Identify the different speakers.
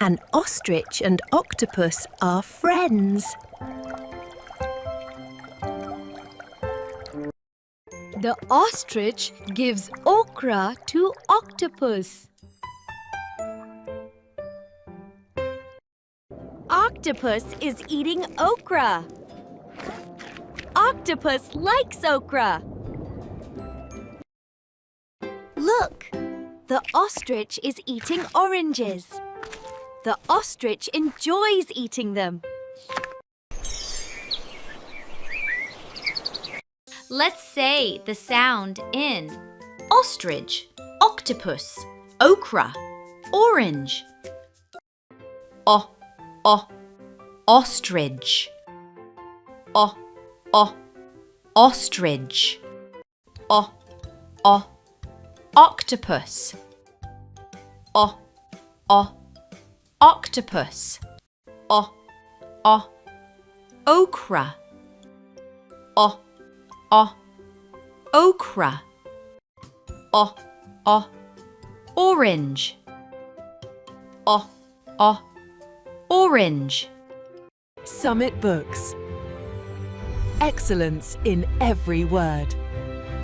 Speaker 1: An ostrich and octopus are friends.
Speaker 2: The ostrich gives okra to octopus.
Speaker 3: Octopus is eating okra. Octopus likes okra. Look! The ostrich is eating oranges. The ostrich enjoys eating them.
Speaker 4: Let's say the sound in ostrich, octopus, okra, orange. Ostrich. Ostrich. Octopus. Octopus. Okra. Okra. Orange. Orange.
Speaker 1: Summit Books. Excellence in every word.